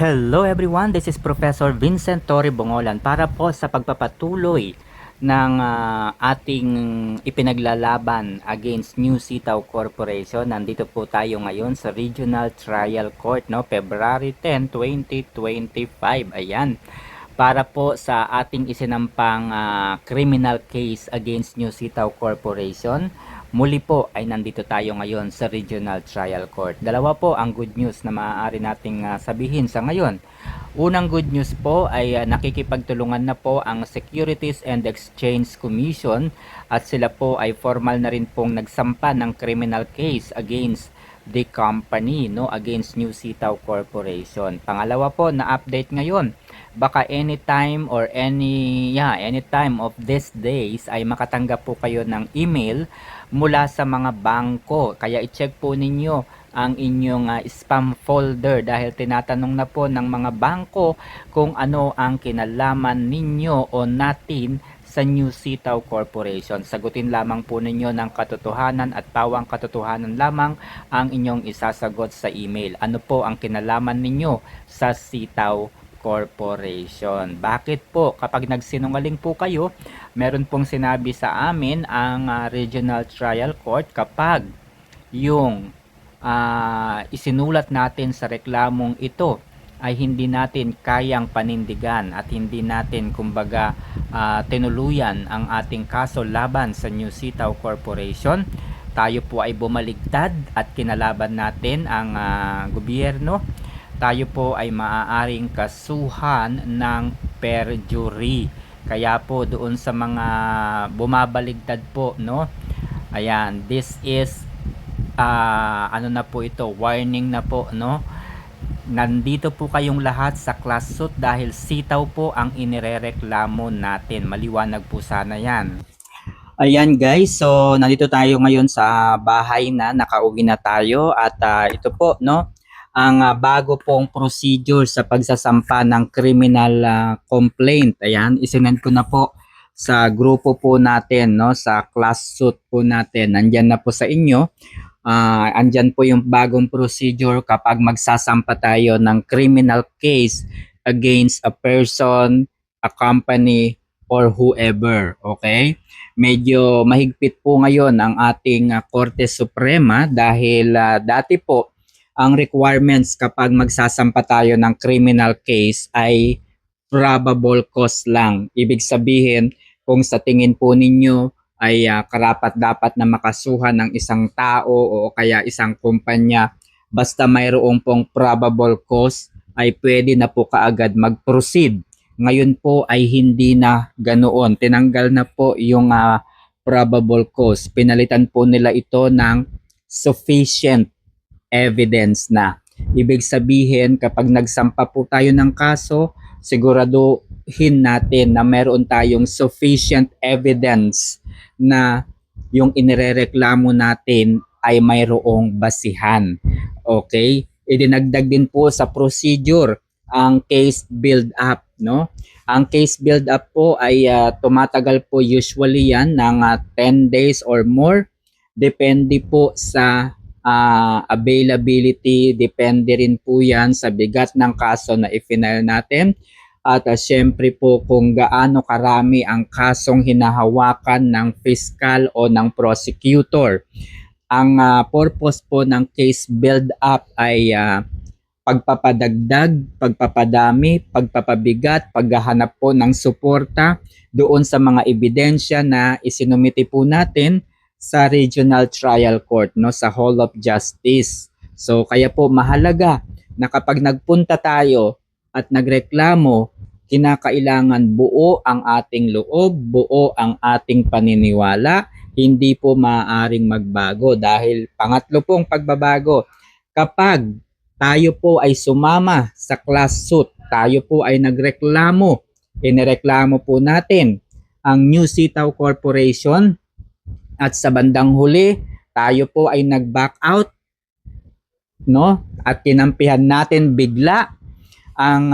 Hello everyone, this is Professor Vincent Torre Bongolan para po sa pagpapatuloy ng ating ipinaglalaban against New Sitaw Corporation. Nandito po tayo ngayon sa Regional Trial Court, no? February 10, 2025. Ayan. Para po sa ating isinampang criminal case against New Sitaw Corporation. Muli po ay nandito tayo ngayon sa Regional Trial Court. Dalawa po ang good news na maaari nating sabihin sa ngayon. Unang good news po ay nakikipagtulungan na po ang Securities and Exchange Commission at sila po ay formal na rin pong nagsampa ng criminal case against the company, no, against New Sitaw Corporation. Pangalawa po na update ngayon, baka anytime or anytime of these days ay makatanggap po kayo ng email mula sa mga bangko. Kaya i-check po ninyo ang inyong spam folder dahil tinatanong na po ng mga bangko kung ano ang kinalaman ninyo o natin sa New Sitaw Corporation. Sagutin lamang po ninyo ng katotohanan at pawang katotohanan lamang ang inyong isasagot sa email. Ano po ang kinalaman ninyo sa Sitaw Corporation? Bakit po kapag nagsinungaling po kayo, meron pong sinabi sa amin ang Regional Trial Court kapag yung isinulat natin sa reklamong ito ay hindi natin kayang panindigan at hindi natin kumbaga tinuluyan ang ating kaso laban sa New Sitaw Corporation, tayo po ay bumaligtad at kinalaban natin ang gobyerno, tayo po ay maaaring kasuhan ng perjury. Kaya po doon sa mga bumabaligtad po, no, ayan, this is ano na po ito, warning na po, no. Nandito po kayong lahat sa class suit dahil sitaw po ang inirereklamo natin. Maliwanag po sana yan. Ayan guys, so nandito tayo ngayon sa bahay na, nakauwi na tayo at ito po, no, ang bago pong procedure sa pagsasampa ng criminal complaint. Ayan, isinend ko na po sa grupo po natin, no, sa class suit po natin. Nandyan na po sa inyo. Andyan po yung bagong procedure kapag magsasampa tayo ng criminal case against a person, a company, or whoever. Okay? Medyo mahigpit po ngayon ang ating Korte Suprema dahil dati po ang requirements kapag magsasampa tayo ng criminal case ay probable cause lang. Ibig sabihin, kung sa tingin po ninyo ay karapat dapat na makasuhan ng isang tao o kaya isang kumpanya, basta mayroong pong probable cause ay pwede na po kaagad mag-proceed. Ngayon po ay hindi na ganoon. Tinanggal na po yung probable cause. Pinalitan po nila ito ng sufficient evidence na. Ibig sabihin kapag nagsampa po tayo ng kaso, siguraduhin natin na meron tayong sufficient evidence na yung inirereklamo natin ay mayroong basihan. Okay? Idinagdag din po sa procedure ang case build up, no? Ang case build up po ay tumatagal po usually yan ng 10 days or more. Depende po sa availability, depende rin po yan sa bigat ng kaso na i-file natin. At syempre po kung gaano karami ang kasong hinahawakan ng fiscal o ng prosecutor. Ang purpose po ng case build-up ay pagpapadagdag, pagpapadami, pagpapabigat, paghahanap po ng suporta doon sa mga ebidensya na isinumiti po natin sa Regional Trial Court, no, sa Hall of Justice. So kaya po mahalaga na kapag nagpunta tayo at nagreklamo, kinakailangan buo ang ating loob, buo ang ating paniniwala, hindi po maaaring magbago dahil pangatlo pong pagbabago, kapag tayo po ay sumama sa class suit, tayo po ay nagreklamo, inireklamo po natin ang New Sitaw Corporation at sa bandang huli, tayo po ay nag-back out, no? At kinampihan natin bigla ang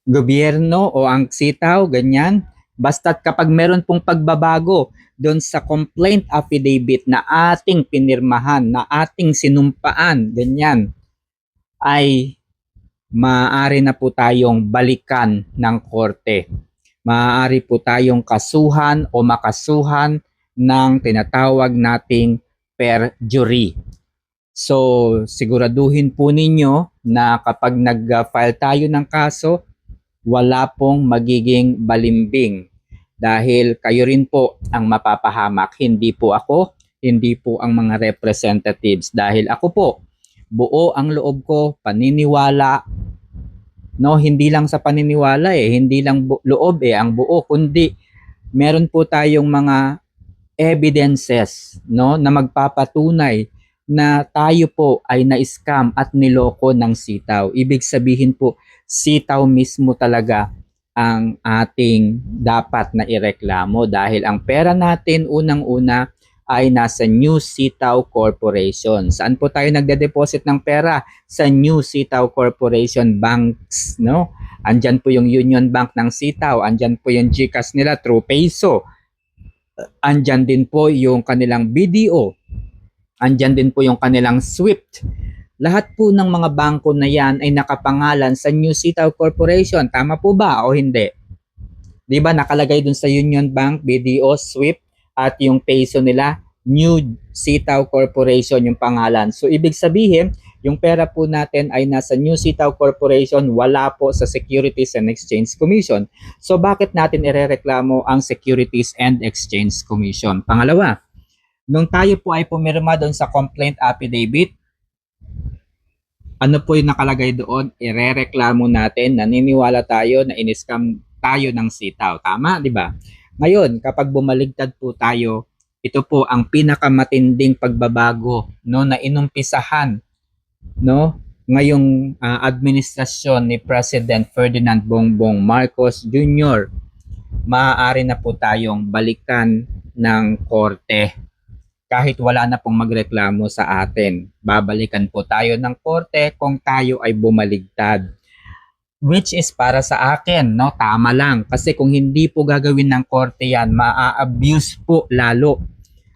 gobyerno o ang sitaw, ganyan. Basta't kapag meron pong pagbabago doon sa complaint affidavit na ating pinirmahan, na ating sinumpaan, ganyan. ay maaari na po tayong balikan ng korte. Maaari po tayong kasuhan o makasuhan ng tinatawag nating perjury. So, siguraduhin po ninyo na kapag nag-file tayo ng kaso, wala pong magiging balimbing dahil kayo rin po ang mapapahamak, hindi po ako, hindi po ang mga representatives dahil ako po, buo ang loob ko, paniniwala, no, hindi lang sa paniniwala hindi lang loob ang buo, kundi meron po tayong mga evidences, no, na magpapatunay na tayo po ay na-scam at niloko ng sitaw. Ibig sabihin po, sitaw mismo talaga ang ating dapat na ireklamo dahil ang pera natin unang-una ay nasa New Sitaw Corporation. Saan po tayo nagde-deposit ng pera? Sa New Sitaw Corporation Banks, no? Andyan po yung Union Bank ng Sitaw, andyan po yung GCash nila through Peso. Andyan din po yung kanilang BDO. Andyan din po yung kanilang SWIFT. Lahat po ng mga bangko na yan ay nakapangalan sa New Sitaw Corporation. Tama po ba o hindi? Di ba nakalagay dun sa Union Bank, BDO, SWIFT at yung peso nila, New Sitaw Corporation yung pangalan. So ibig sabihin, yung pera po natin ay nasa New Sitaw Corporation, wala po sa Securities and Exchange Commission. So bakit natin irereklamo ang Securities and Exchange Commission? Pangalawa, nung tayo po ay pumirma doon sa complaint affidavit, ano po yung nakalagay doon? Irereklamo natin, naniniwala tayo na in-scam tayo ng sitaw. Tama, di ba? Ngayon, kapag bumaligtad po tayo, ito po ang pinakamatinding pagbabago, no, na inumpisahan, no, ngayong administrasyon ni President Ferdinand Bongbong Marcos Jr. Maaari na po tayong balikan ng korte. Kahit wala na pong magreklamo sa atin, babalikan po tayo ng korte kung tayo ay bumaligtad. Which is para sa akin, no, tama lang. Kasi kung hindi po gagawin ng korte yan, maa-abuse po lalo.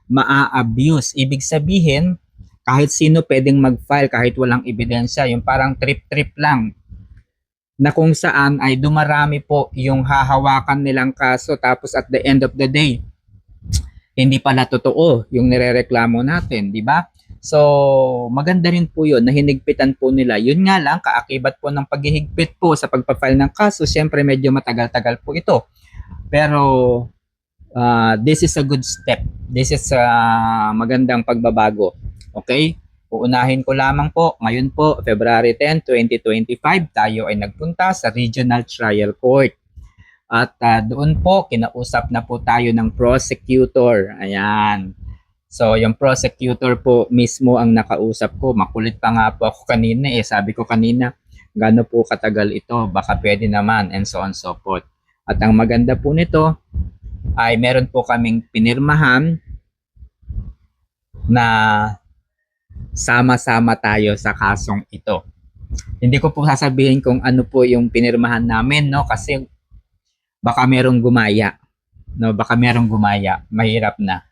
Maa-abuse. Ibig sabihin, kahit sino pwedeng mag-file kahit walang ebidensya. Yung parang trip-trip lang. Na kung saan ay dumarami po yung hahawakan nilang kaso tapos at the end of the day, hindi pala totoo yung nirereklamo natin, di ba? So, maganda rin po yun na hinigpitan po nila. Yun nga lang, kaakibat po ng paghihigpit po sa pagpapile ng kaso, syempre medyo matagal-tagal po ito. Pero, this is a good step. This is magandang pagbabago. Okay? Uunahin ko lamang po, ngayon po, February 10, 2025, tayo ay nagpunta sa Regional Trial Court. At doon po, kinausap na po tayo ng prosecutor. Ayan. So, yung prosecutor po mismo ang nakausap ko. Makulit pa nga po ako kanina Sabi ko kanina, gaano po katagal ito? Baka pwede naman and so on so forth. At ang maganda po nito ay meron po kaming pinirmahan na sama-sama tayo sa kasong ito. Hindi ko po sasabihin kung ano po yung pinirmahan namin, no? Kasi baka merong gumaya. No, baka merong gumaya. Mahirap na.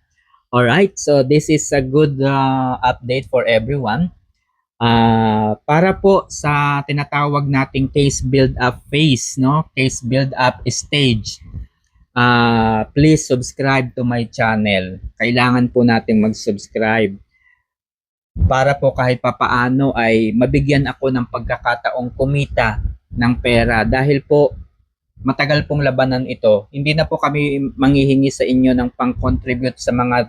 Alright, so this is a good update for everyone. Para po sa tinatawag nating case build-up phase, no? Case build-up stage. Please subscribe to my channel. Kailangan po nating mag-subscribe para po kahit papaano ay mabigyan ako ng pagkakataong kumita ng pera dahil po matagal pong labanan ito. Hindi na po kami manghihingi sa inyo ng pang-contribute sa mga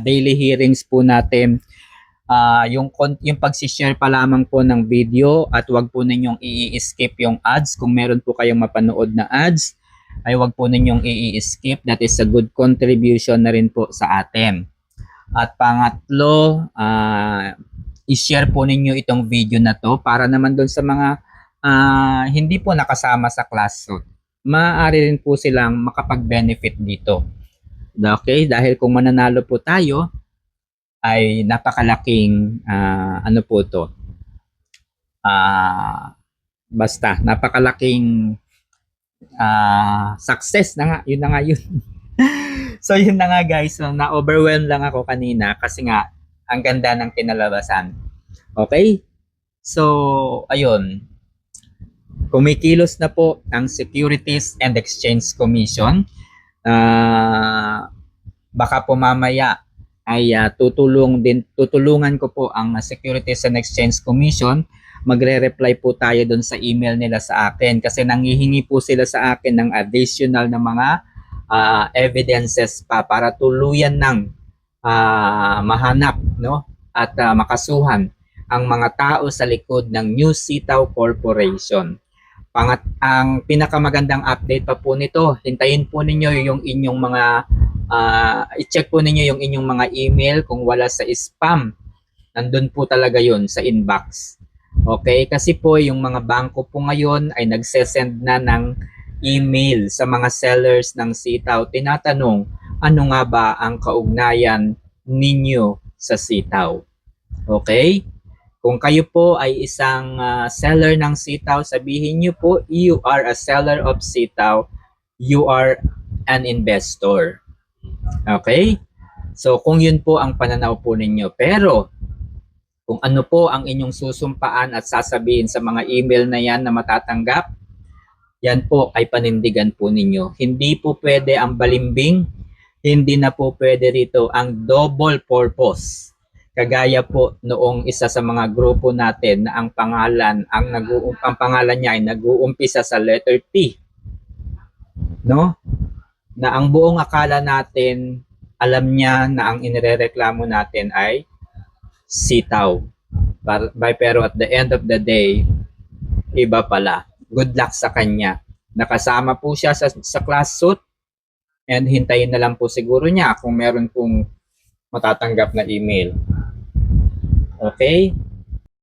daily hearings po natin. Yung pag-share pa lamang po ng video at wag po ninyong i-skip yung ads. Kung meron po kayong mapanood na ads, ay wag po ninyong i-skip. That is a good contribution na rin po sa atin. At pangatlo, i-share po ninyo itong video na to para naman doon sa mga hindi po nakasama sa class suit. Maaari rin po silang makapag-benefit dito. Okay? Dahil kung mananalo po tayo, ay napakalaking ano po to? Basta, napakalaking success na nga. Yun na nga yun. So yun na nga guys. So, na-overwhelm lang ako kanina kasi nga ang ganda ng kinalabasan. Okay? So, ayun, kumikilos na po ang Securities and Exchange Commission. Baka po mamaya ay tutulungan ko po ang Securities and Exchange Commission. Magre-reply po tayo doon sa email nila sa akin kasi nanghihingi po sila sa akin ng additional na mga evidences pa para tuluyan ng mahanap, no, at makasuhan ang mga tao sa likod ng New Sitaw Corporation. Ang pinakamagandang update pa po nito, hintayin po ninyo yung inyong mga i-check po ninyo yung inyong mga email kung wala sa spam. Nandun po talaga yun sa inbox. Okay? Kasi po yung mga bangko po ngayon ay nagsesend na ng email sa mga sellers ng sitaw. Tinatanong, ano nga ba ang kaugnayan ninyo sa sitaw? Okay? Kung kayo po ay isang seller ng sitaw, sabihin nyo po, you are a seller of sitaw, you are an investor. Okay? So, kung yun po ang pananaw po ninyo. Pero, kung ano po ang inyong susumpaan at sasabihin sa mga email na yan na matatanggap, yan po ay panindigan po ninyo. Hindi po pwede ang balimbing, hindi na po pwede rito ang double purpose. Kagaya po noong isa sa mga grupo natin na ang pangalan niya ay nag-uumpisa sa letter T. No? Na ang buong akala natin, alam niya na ang inirereklamo natin ay sitaw. Pero at the end of the day, iba pala. Good luck sa kanya. Nakasama po siya sa class suit and hintayin na lang po siguro niya kung meron pong matatanggap na email. Okay?